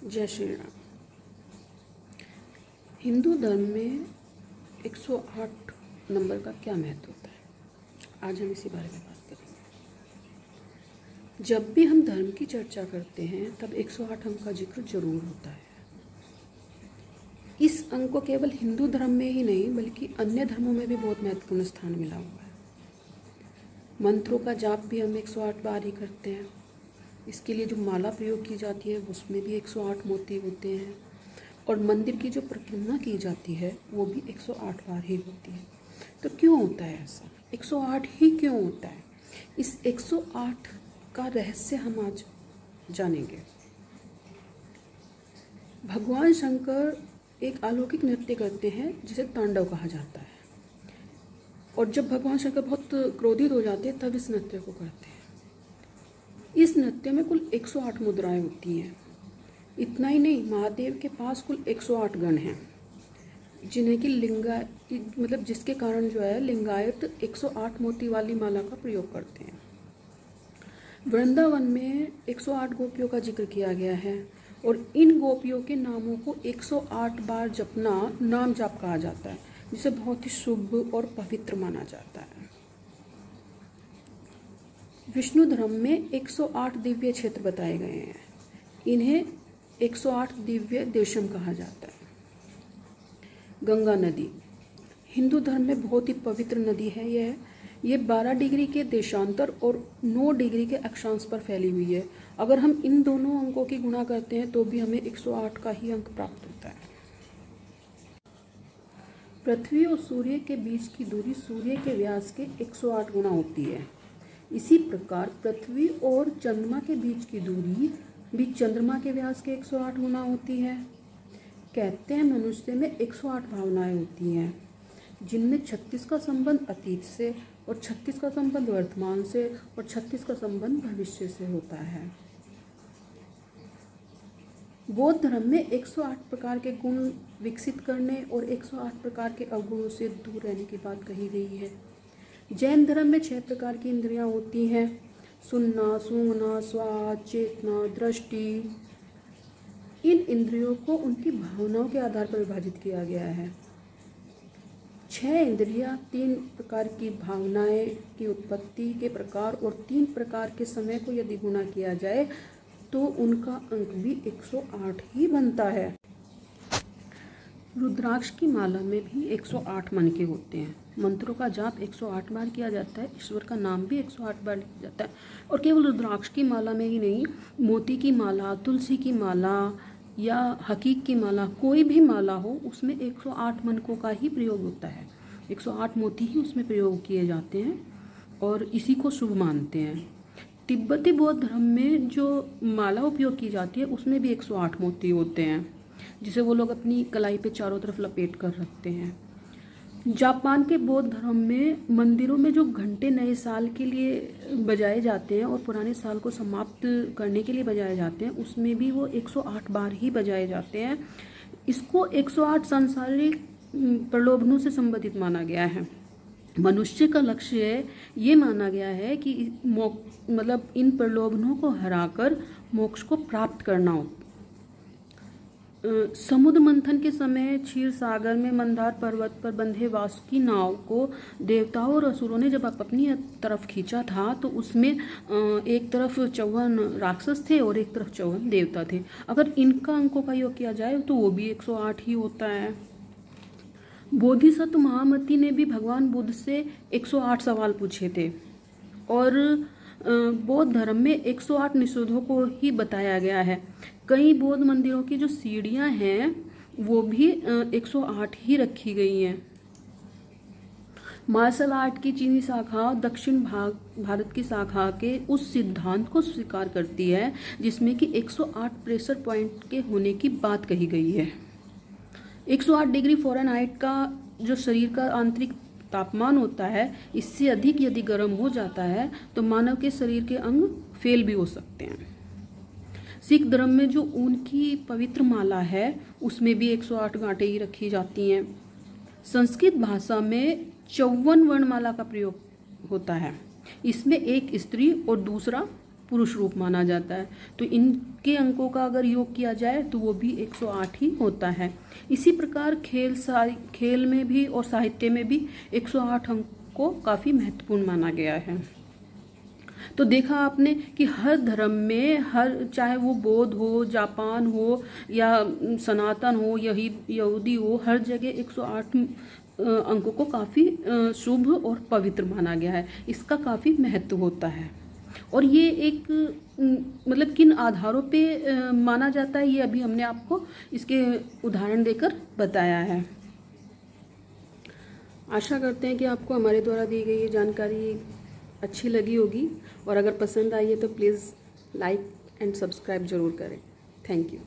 जय श्री राम। हिंदू धर्म में 108 नंबर का क्या महत्व होता है, आज हम इसी बारे में बात करेंगे। जब भी हम धर्म की चर्चा करते हैं तब 108 अंक का जिक्र जरूर होता है। इस अंक को केवल हिंदू धर्म में ही नहीं बल्कि अन्य धर्मों में भी बहुत महत्वपूर्ण स्थान मिला हुआ है। मंत्रों का जाप भी हम 108 बार ही करते हैं। इसके लिए जो माला प्रयोग की जाती है उसमें भी 108 मोती होते हैं और मंदिर की जो परिक्रमा की जाती है वो भी 108 बार ही होती है। तो क्यों होता है ऐसा, 108 ही क्यों होता है? इस 108 का रहस्य हम आज जानेंगे। भगवान शंकर एक अलौकिक नृत्य करते हैं जिसे तांडव कहा जाता है, और जब भगवान शंकर बहुत क्रोधित हो जाते हैं तब इस नृत्य को करते हैं। इस नृत्य में कुल 108 मुद्राएं होती हैं। इतना ही नहीं, महादेव के पास कुल 108 गण हैं जिन्हें कि जिसके कारण जो है लिंगायत 108 मोती वाली माला का प्रयोग करते हैं। वृंदावन में 108 गोपियों का जिक्र किया गया है और इन गोपियों के नामों को 108 बार जपना नाम जाप कहा जाता है, जिसे बहुत ही शुभ और पवित्र माना जाता है। विष्णु धर्म में 108 दिव्य क्षेत्र बताए गए हैं। इन्हें 108 दिव्य देशम कहा जाता है। गंगा नदी हिंदू धर्म में बहुत ही पवित्र नदी है। ये 12 डिग्री के देशांतर और 9 डिग्री के अक्षांश पर फैली हुई है। अगर हम इन दोनों अंकों की गुणा करते हैं तो भी हमें 108 का ही अंक प्राप्त होता है। पृथ्वी और सूर्य के बीच की दूरी सूर्य के व्यास के 108 गुना होती है। इसी प्रकार पृथ्वी और चंद्रमा के बीच की दूरी भी चंद्रमा के व्यास के 108 गुना होती है। कहते हैं मनुष्य में 108 भावनाएं होती हैं, जिनमें 36 का संबंध अतीत से और 36 का संबंध वर्तमान से और 36 का संबंध भविष्य से होता है। बौद्ध धर्म में 108 प्रकार के गुण विकसित करने और 108 प्रकार के अवगुणों से दूर रहने की बात कही गई है। जैन धर्म में 6 प्रकार की इंद्रियां होती हैं: सुनना, सूंघना, स्वाद, चेतना, दृष्टि। इन इंद्रियों को उनकी भावनाओं के आधार पर विभाजित किया गया है। 6 इंद्रियां 3 प्रकार की भावनाएं की उत्पत्ति के प्रकार और 3 प्रकार के समय को यदि गुणा किया जाए तो उनका अंक भी 108 ही बनता है। रुद्राक्ष की माला में भी 108 मन के होते हैं। मंत्रों का जाप 108 बार किया जाता है। ईश्वर का नाम भी 108 बार लिया जाता है। और केवल रुद्राक्ष की माला में ही नहीं, मोती की माला, तुलसी की माला या हकीक की माला, कोई भी माला हो उसमें 108 मनकों का ही प्रयोग होता है। 108 मोती ही उसमें प्रयोग किए जाते हैं और इसी को शुभ मानते हैं। तिब्बती बौद्ध धर्म में जो माला उपयोग की जाती है उसमें भी 108 मोती होते हैं, जिसे वो लोग अपनी कलाई पे चारों तरफ लपेट कर रखते हैं। जापान के बौद्ध धर्म में मंदिरों में जो घंटे नए साल के लिए बजाए जाते हैं और पुराने साल को समाप्त करने के लिए बजाए जाते हैं, उसमें भी वो 108 बार ही बजाए जाते हैं। इसको 108 सांसारिक प्रलोभनों से संबंधित माना गया है। मनुष्य का लक्ष्य ये माना गया है कि इन प्रलोभनों को हराकर मोक्ष को प्राप्त करना हो। समुद्र मंथन के समय क्षीर सागर में मंदार पर्वत पर बंधे वासुकी नाव को देवताओं और असुरों ने जब अपनी तरफ खींचा था तो उसमें एक तरफ 54 राक्षस थे और एक तरफ 54 देवता थे। अगर इनका अंकों का योग किया जाए तो वो भी 108 ही होता है। बोधिसत्व महामती ने भी भगवान बुद्ध से 108 सवाल पूछे थे और बौद्ध धर्म में 108 निषेधों को ही बताया गया है। कई बौद्ध मंदिरों की जो सीढ़ियां हैं वो भी 108 ही रखी गई हैं। मार्शल आर्ट की चीनी शाखा दक्षिण भारत की शाखा के उस सिद्धांत को स्वीकार करती है जिसमें कि 108 प्रेशर पॉइंट के होने की बात कही गई है। 108 डिग्री फ़ारेनहाइट का जो शरीर का आंतरिक तापमान होता है, इससे अधिक यदि गर्म हो जाता है तो मानव के शरीर के अंग फेल भी हो सकते हैं। सिख धर्म में जो ऊन की पवित्र माला है उसमें भी 108 गांठें ही रखी जाती हैं। संस्कृत भाषा में 54 वर्णमाला का प्रयोग होता है। इसमें एक स्त्री और दूसरा पुरुष रूप माना जाता है। तो इनके अंकों का अगर योग किया जाए तो वो भी 108 ही होता है। इसी प्रकार खेल में भी और साहित्य में भी 108 अंक को काफ़ी महत्वपूर्ण माना गया है। तो देखा आपने कि हर धर्म में, हर चाहे वो बौद्ध हो, जापान हो या सनातन हो, यहूदी हो, हर जगह 108 अंकों को काफ़ी शुभ और पवित्र माना गया है। इसका काफ़ी महत्व होता है। और ये एक मतलब किन आधारों पे माना जाता है, ये अभी हमने आपको इसके उदाहरण देकर बताया है। आशा करते हैं कि आपको हमारे द्वारा दी गई ये जानकारी अच्छी लगी होगी, और अगर पसंद आई है तो प्लीज़ लाइक एंड सब्सक्राइब ज़रूर करें। Thank you.